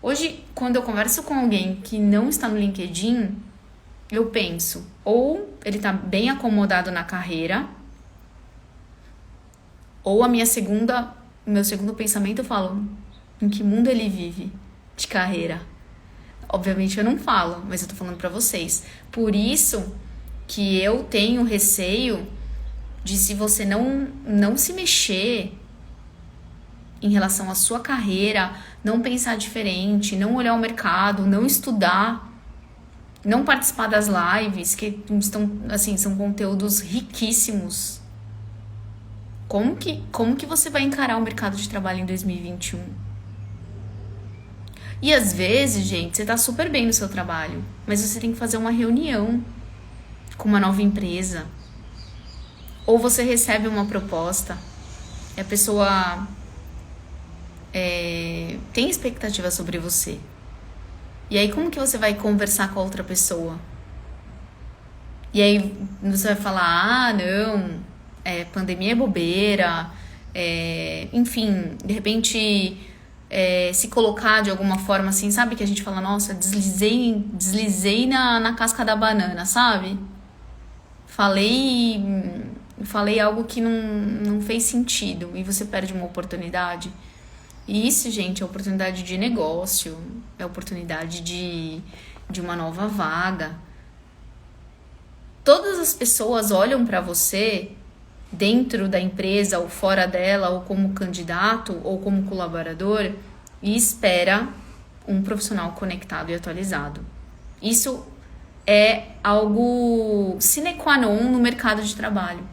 Hoje, quando eu converso com alguém que não está no LinkedIn, eu penso, ou ele está bem acomodado na carreira, ou o meu segundo pensamento, eu falo, em que mundo ele vive de carreira? Obviamente eu não falo, mas eu tô falando para vocês. Por isso que eu tenho receio de, se você não se mexer em relação à sua carreira, não pensar diferente, não olhar o mercado, não estudar, não participar das lives, que estão, assim, são conteúdos riquíssimos. Como que você vai encarar o mercado de trabalho em 2021? E às vezes, gente, você tá super bem no seu trabalho, mas você tem que fazer uma reunião com uma nova empresa. Ou você recebe uma proposta e a pessoa tem expectativa sobre você. E aí como que você vai conversar com a outra pessoa? E aí você vai falar, não, pandemia é bobeira, enfim, de repente se colocar de alguma forma assim, sabe que a gente fala, nossa, deslizei na casca da banana, sabe? Falei algo que não fez sentido e você perde uma oportunidade. E isso, gente, é oportunidade de negócio, é oportunidade de uma nova vaga. Todas as pessoas olham para você dentro da empresa ou fora dela, ou como candidato ou como colaborador, e espera um profissional conectado e atualizado. Isso é algo sine qua non no mercado de trabalho.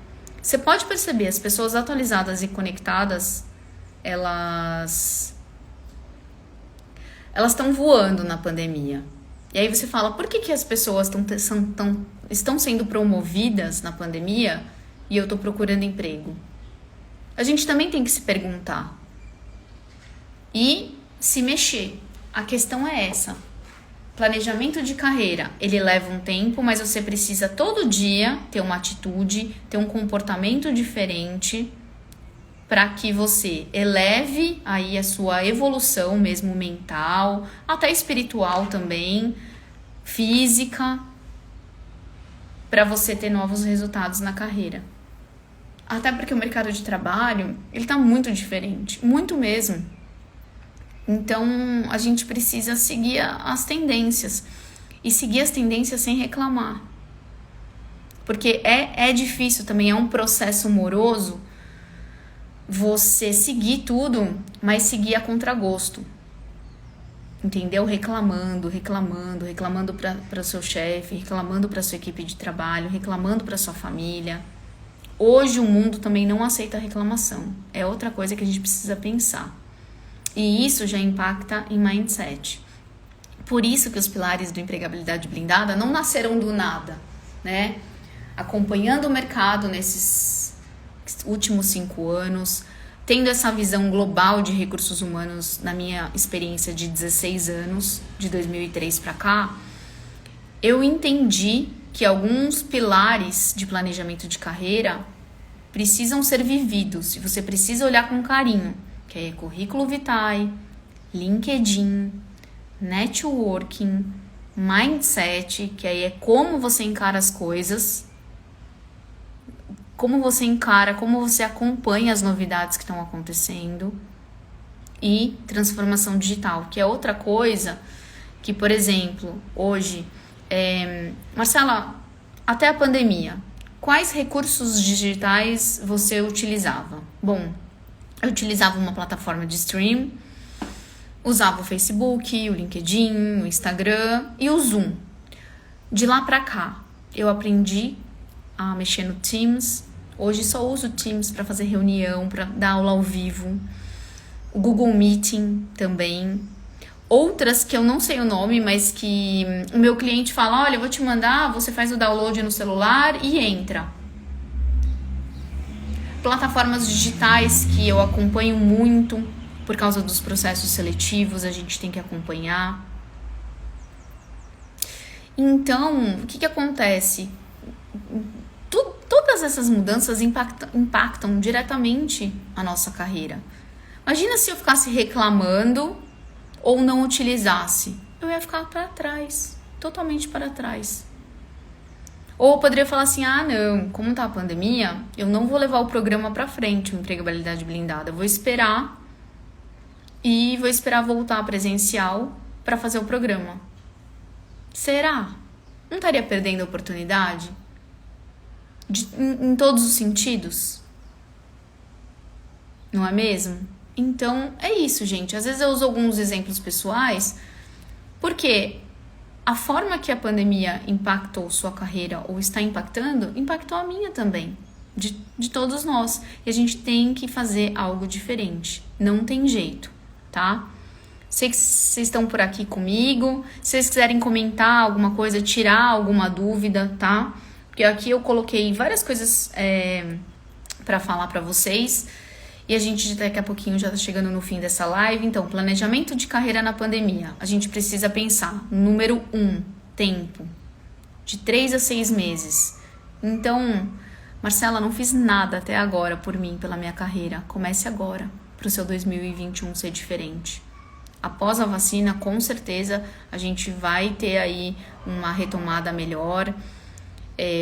Você pode perceber, as pessoas atualizadas e conectadas, elas estão voando na pandemia. E aí você fala, por que as pessoas estão sendo promovidas na pandemia e eu estou procurando emprego? A gente também tem que se perguntar e se mexer. A questão é essa. Planejamento de carreira, ele leva um tempo, mas você precisa todo dia ter uma atitude, ter um comportamento diferente para que você eleve aí a sua evolução mesmo mental, até espiritual também, física, para você ter novos resultados na carreira. Até porque o mercado de trabalho, ele tá muito diferente, muito mesmo. Então, a gente precisa seguir as tendências. E seguir as tendências sem reclamar. Porque é difícil também, é um processo moroso você seguir tudo, mas seguir a contragosto. Entendeu? Reclamando para o seu chefe, reclamando para sua equipe de trabalho, reclamando para sua família. Hoje o mundo também não aceita reclamação. É outra coisa que a gente precisa pensar. E isso já impacta em mindset. Por isso que os pilares do empregabilidade blindada não nasceram do nada, né? Acompanhando o mercado nesses últimos 5 anos, tendo essa visão global de recursos humanos na minha experiência de 16 anos, de 2003 para cá, eu entendi que alguns pilares de planejamento de carreira precisam ser vividos e você precisa olhar com carinho, que é currículo vitae, LinkedIn, networking, mindset, que aí é como você encara as coisas, como você encara, como você acompanha as novidades que estão acontecendo, e transformação digital, que é outra coisa que, por exemplo, hoje, Marcela, até a pandemia, quais recursos digitais você utilizava? Bom, eu utilizava uma plataforma de stream, usava o Facebook, o LinkedIn, o Instagram e o Zoom. De lá pra cá, eu aprendi a mexer no Teams. Hoje só uso o Teams para fazer reunião, para dar aula ao vivo. O Google Meeting também. Outras que eu não sei o nome, mas que o meu cliente fala, olha, eu vou te mandar, você faz o download no celular e entra. Plataformas digitais que eu acompanho muito por causa dos processos seletivos, a gente tem que acompanhar. Então, o que acontece? Todas essas mudanças impactam diretamente a nossa carreira. Imagina se eu ficasse reclamando ou não utilizasse. Eu ia ficar para trás, totalmente para trás. Ou eu poderia falar assim, não, como tá a pandemia, eu não vou levar o programa para frente, o empregabilidade blindada. Eu vou esperar voltar presencial para fazer o programa. Será? Não estaria perdendo a oportunidade? Em todos os sentidos? Não é mesmo? Então, é isso, gente. Às vezes eu uso alguns exemplos pessoais, porque a forma que a pandemia impactou sua carreira ou está impactando, impactou a minha também, de todos nós. E a gente tem que fazer algo diferente. Não tem jeito, tá? Sei que vocês estão por aqui comigo. Se vocês quiserem comentar alguma coisa, tirar alguma dúvida, tá? Porque aqui eu coloquei várias coisas para falar para vocês. E a gente daqui a pouquinho já tá chegando no fim dessa live. Então, planejamento de carreira na pandemia. A gente precisa pensar, número 1, tempo. De 3 a 6 meses. Então, Marcela, não fiz nada até agora por mim, pela minha carreira. Comece agora, para o seu 2021 ser diferente. Após a vacina, com certeza, a gente vai ter aí uma retomada melhor.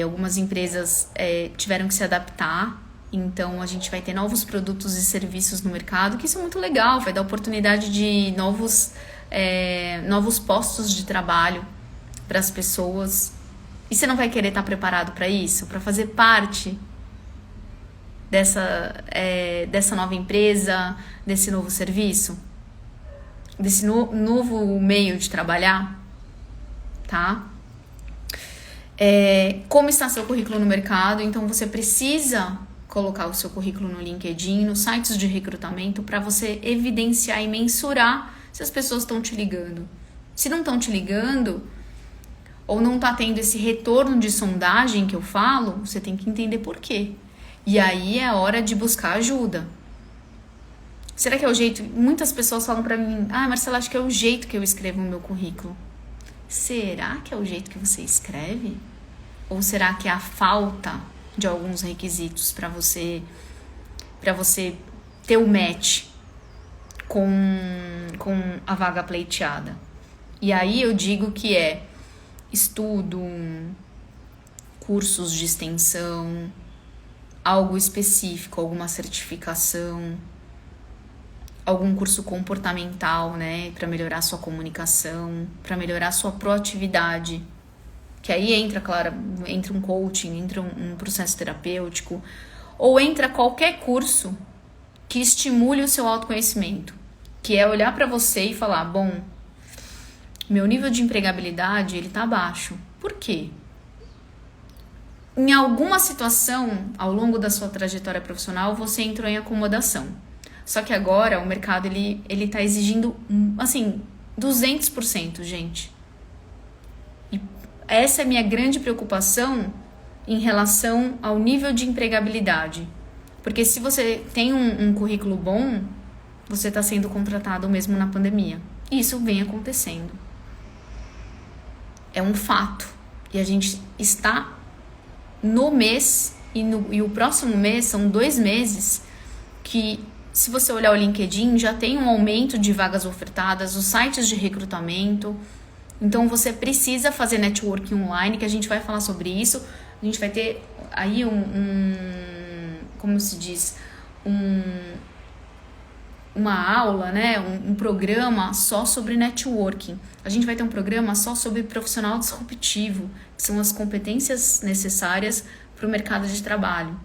Algumas empresas tiveram que se adaptar, então a gente vai ter novos produtos e serviços no mercado, que isso é muito legal, vai dar oportunidade de novos postos de trabalho para as pessoas. E você não vai querer estar preparado para isso? Para fazer parte dessa nova empresa, desse novo serviço? Desse novo meio de trabalhar? Tá? Como está seu currículo no mercado? Então, você precisa colocar o seu currículo no LinkedIn, nos sites de recrutamento, para você evidenciar e mensurar se as pessoas estão te ligando. Se não estão te ligando, ou não está tendo esse retorno de sondagem que eu falo, você tem que entender por quê. E aí é hora de buscar ajuda. Será que é o jeito? Muitas pessoas falam para mim, Marcela, acho que é o jeito que eu escrevo o meu currículo. Será que é o jeito que você escreve? Ou será que é a falta de alguns requisitos para você ter o match com a vaga pleiteada? E aí eu digo que estudo, cursos de extensão, algo específico, alguma certificação, algum curso comportamental, né, para melhorar a sua comunicação, para melhorar a sua proatividade, que aí entra, claro, entra um coaching, entra um processo terapêutico, ou entra qualquer curso que estimule o seu autoconhecimento, que é olhar para você e falar, bom, meu nível de empregabilidade, ele tá baixo. Por quê? Em alguma situação, ao longo da sua trajetória profissional, você entrou em acomodação. Só que agora o mercado, ele tá exigindo, assim, 200%, gente. E essa é a minha grande preocupação em relação ao nível de empregabilidade. Porque se você tem um currículo bom, você tá sendo contratado mesmo na pandemia. E isso vem acontecendo. É um fato. E a gente está no mês, e o próximo mês são 2 meses que, se você olhar o LinkedIn, já tem um aumento de vagas ofertadas, os sites de recrutamento. Então você precisa fazer networking online, que a gente vai falar sobre isso. A gente vai ter aí como se diz, uma aula, né, um programa só sobre networking. A gente vai ter um programa só sobre profissional disruptivo, que são as competências necessárias para o mercado de trabalho.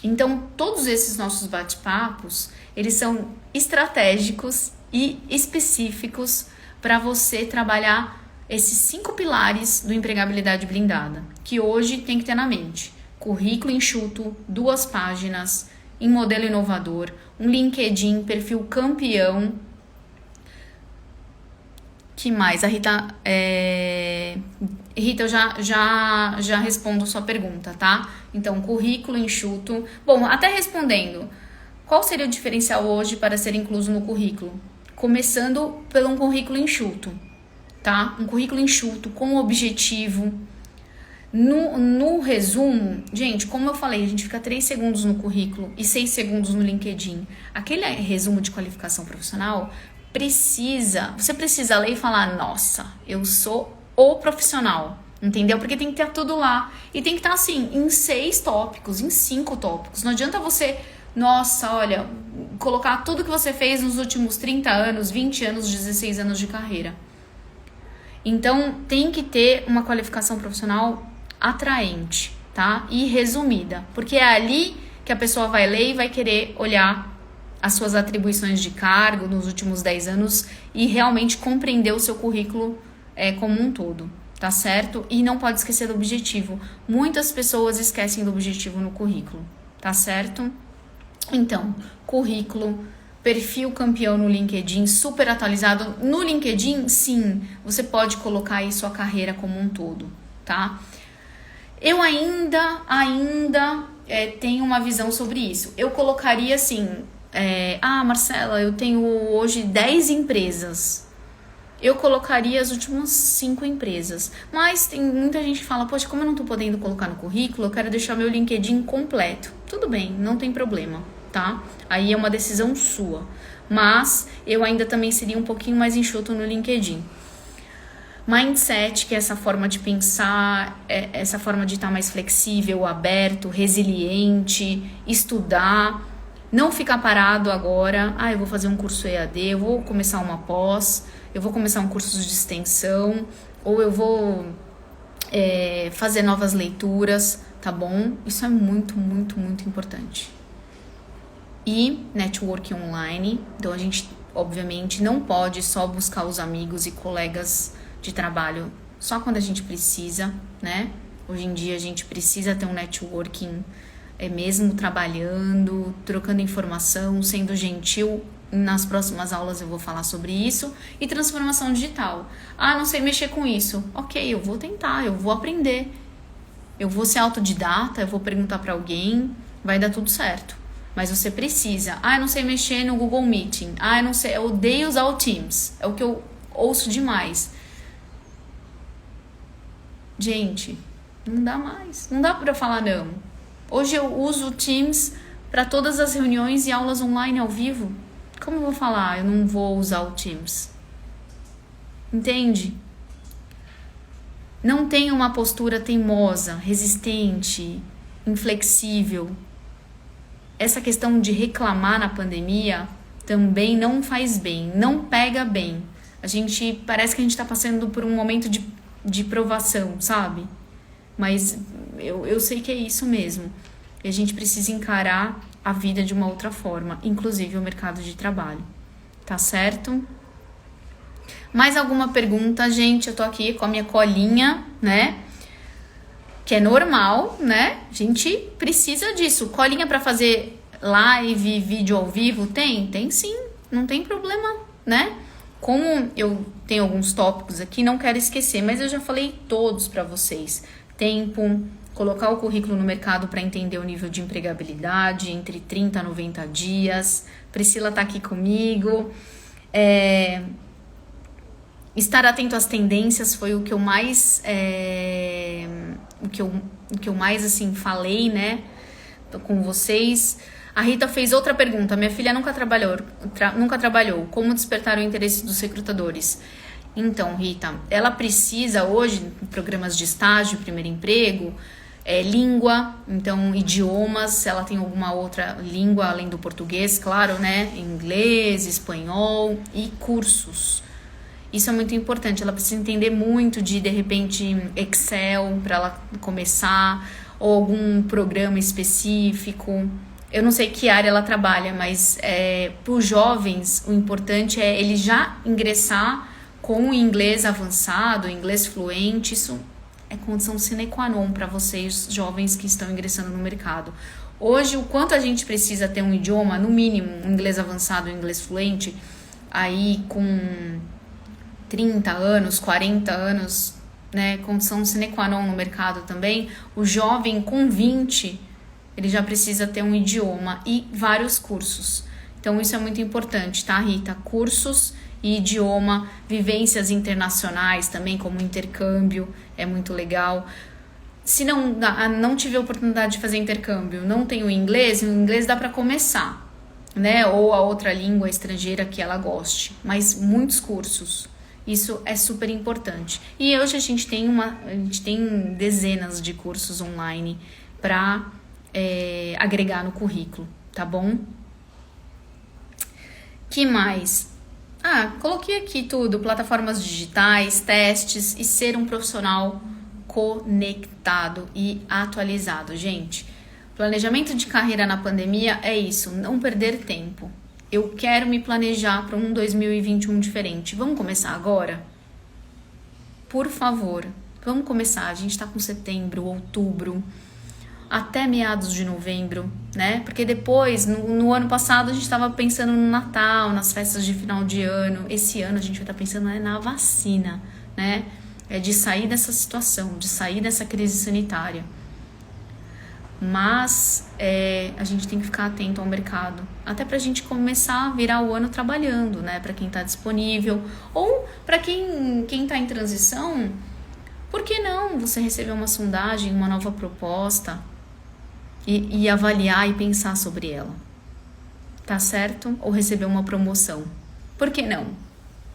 Então, todos esses nossos bate-papos, eles são estratégicos e específicos para você trabalhar esses 5 pilares do empregabilidade blindada, que hoje tem que ter na mente. Currículo enxuto, 2 páginas, em modelo inovador, um LinkedIn, perfil campeão. Que mais? A Rita, Rita, eu já respondo sua pergunta, tá? Então, currículo enxuto. Bom, até respondendo, qual seria o diferencial hoje para ser incluso no currículo? Começando pelo um currículo enxuto, tá? Um currículo enxuto, com objetivo. No resumo, gente, como eu falei, a gente fica 3 segundos no currículo e 6 segundos no LinkedIn. Aquele resumo de qualificação profissional você precisa ler e falar, nossa, eu sou o profissional, entendeu? Porque tem que ter tudo lá. E tem que estar assim, em 6 tópicos, em 5 tópicos. Não adianta você, nossa, olha, colocar tudo que você fez nos últimos 30 anos, 20 anos, 16 anos de carreira. Então, tem que ter uma qualificação profissional atraente, tá? E resumida, porque é ali que a pessoa vai ler e vai querer olhar as suas atribuições de cargo nos últimos 10 anos e realmente compreender o seu currículo como um todo, tá certo? E não pode esquecer do objetivo. Muitas pessoas esquecem do objetivo no currículo, tá certo? Então, currículo, perfil campeão no LinkedIn, super atualizado. No LinkedIn, sim, você pode colocar aí sua carreira como um todo, tá? Eu ainda tem uma visão sobre isso. Eu colocaria assim, Marcela, eu tenho hoje 10 empresas. Eu colocaria as últimas 5 empresas. Mas tem muita gente que fala, poxa, como eu não tô podendo colocar no currículo, eu quero deixar meu LinkedIn completo. Tudo bem, não tem problema, tá? Aí é uma decisão sua. Mas eu ainda também seria um pouquinho mais enxuto no LinkedIn. Mindset, que é essa forma de pensar, essa forma de estar mais flexível, aberto, resiliente, estudar, não ficar parado agora, eu vou fazer um curso EAD, eu vou começar uma pós, eu vou começar um curso de extensão, ou eu vou fazer novas leituras, tá bom? Isso é muito, muito, muito importante. E networking online, então a gente, obviamente, não pode só buscar os amigos e colegas de trabalho só quando a gente precisa, né? Hoje em dia a gente precisa ter um networking, mesmo trabalhando, trocando informação, sendo gentil. Nas próximas aulas eu vou falar sobre isso. E transformação digital. Não sei mexer com isso. Ok, eu vou tentar, eu vou aprender. Eu vou ser autodidata, eu vou perguntar para alguém, vai dar tudo certo. Mas você precisa. Eu não sei mexer no Google Meeting. Eu não sei, eu odeio usar o Teams. É o que eu ouço demais. Gente, não dá mais. Não dá pra falar não. Hoje eu uso o Teams para todas as reuniões e aulas online ao vivo. Como eu vou falar? Eu não vou usar o Teams. Entende? Não tenha uma postura teimosa, resistente, inflexível. Essa questão de reclamar na pandemia também não faz bem, não pega bem. Parece que a gente tá passando por um momento de provação, sabe? Mas eu sei que é isso mesmo. E a gente precisa encarar a vida de uma outra forma, inclusive o mercado de trabalho. Tá certo? Mais alguma pergunta, gente? Eu tô aqui com a minha colinha, né? Que é normal, né? A gente precisa disso. Colinha pra fazer live, vídeo ao vivo? Tem sim. Não tem problema, né? Como eu tenho alguns tópicos aqui, não quero esquecer, mas eu já falei todos para vocês. Tempo, colocar o currículo no mercado para entender o nível de empregabilidade, entre 30 a 90 dias. Priscila tá aqui comigo. Estar atento às tendências foi o que eu mais o que eu mais assim falei, né, com vocês. A Rita fez outra pergunta. Minha filha nunca trabalhou. Como despertar o interesse dos recrutadores? Então, Rita, ela precisa hoje, em programas de estágio, primeiro emprego, língua, então idiomas, se ela tem alguma outra língua além do português, claro, né? Inglês, espanhol e cursos. Isso é muito importante. Ela precisa entender muito de repente, Excel para ela começar, ou algum programa específico. Eu não sei que área ela trabalha, mas para os jovens o importante é ele já ingressar com o inglês avançado, inglês fluente. Isso é condição sine qua non para vocês jovens que estão ingressando no mercado. Hoje, o quanto a gente precisa ter um idioma, no mínimo, um inglês avançado, um inglês fluente, aí com 30 anos, 40 anos, né, condição sine qua non no mercado também, o jovem com 20, ele já precisa ter um idioma e vários cursos. Então isso é muito importante, tá, Rita? Cursos e idioma, vivências internacionais também, como intercâmbio, é muito legal. Se não tiver oportunidade de fazer intercâmbio, não tem o inglês dá para começar, né? Ou a outra língua estrangeira que ela goste, mas muitos cursos. Isso é super importante. E hoje a gente tem dezenas de cursos online para agregar no currículo, tá bom? Que mais? Coloquei aqui tudo, plataformas digitais, testes e ser um profissional conectado e atualizado. Gente, planejamento de carreira na pandemia é isso, não perder tempo. Eu quero me planejar para um 2021 diferente. Vamos começar agora? Por favor, vamos começar. A gente está com setembro, outubro, até meados de novembro, né? Porque depois, no ano passado, a gente estava pensando no Natal, nas festas de final de ano. Esse ano a gente vai estar pensando na vacina, né? De sair dessa situação, de sair dessa crise sanitária. Mas a gente tem que ficar atento ao mercado, até pra gente começar a virar o ano trabalhando, né? Pra quem tá disponível, ou pra quem tá em transição, por que não você receber uma sondagem, uma nova proposta e avaliar e pensar sobre ela? Tá certo? Ou receber uma promoção. Por que não?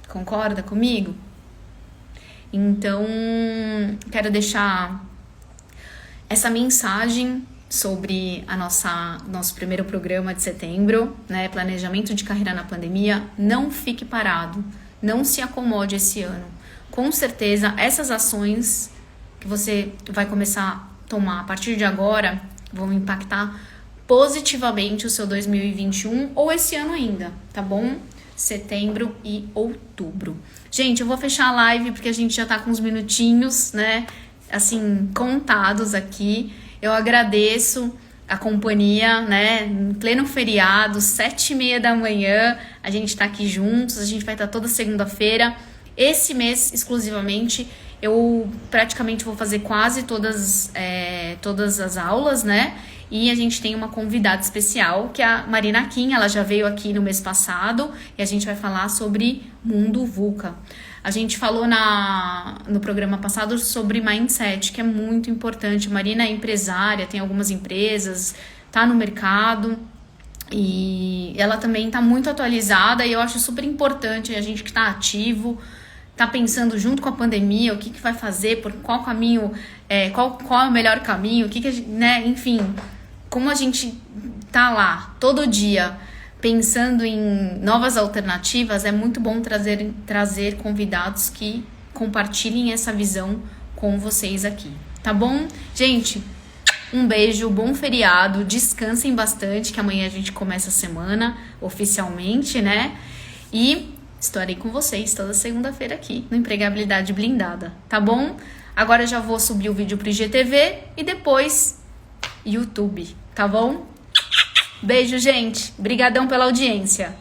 Concorda comigo? Então, quero deixar essa mensagem sobre nosso primeiro programa de setembro, né? Planejamento de carreira na pandemia. Não fique parado, não se acomode esse ano. Com certeza, essas ações que você vai começar a tomar a partir de agora vão impactar positivamente o seu 2021 ou esse ano ainda, tá bom? Setembro e outubro. Gente, eu vou fechar a live porque a gente já tá com uns minutinhos, né? Assim, contados aqui. Eu agradeço a companhia, né? Em pleno feriado, 7h30 da manhã, a gente tá aqui juntos, a gente vai estar toda segunda-feira. Esse mês, exclusivamente, eu praticamente vou fazer quase todas as aulas, né? E a gente tem uma convidada especial, que é a Marina Kim. Ela já veio aqui no mês passado e a gente vai falar sobre Mundo VUCA. A gente falou no programa passado sobre mindset, que é muito importante. Marina é empresária, tem algumas empresas, tá no mercado e ela também tá muito atualizada e eu acho super importante a gente que tá ativo, tá pensando junto com a pandemia, o que vai fazer, por qual caminho, qual é o melhor caminho, né, enfim, como a gente tá lá todo dia pensando em novas alternativas, é muito bom trazer convidados que compartilhem essa visão com vocês aqui, tá bom? Gente, um beijo, bom feriado, descansem bastante, que amanhã a gente começa a semana oficialmente, né? E estarei com vocês toda segunda-feira aqui no Empregabilidade Blindada, tá bom? Agora eu já vou subir o vídeo pro IGTV e depois YouTube, tá bom? Beijo, gente. Brigadão pela audiência.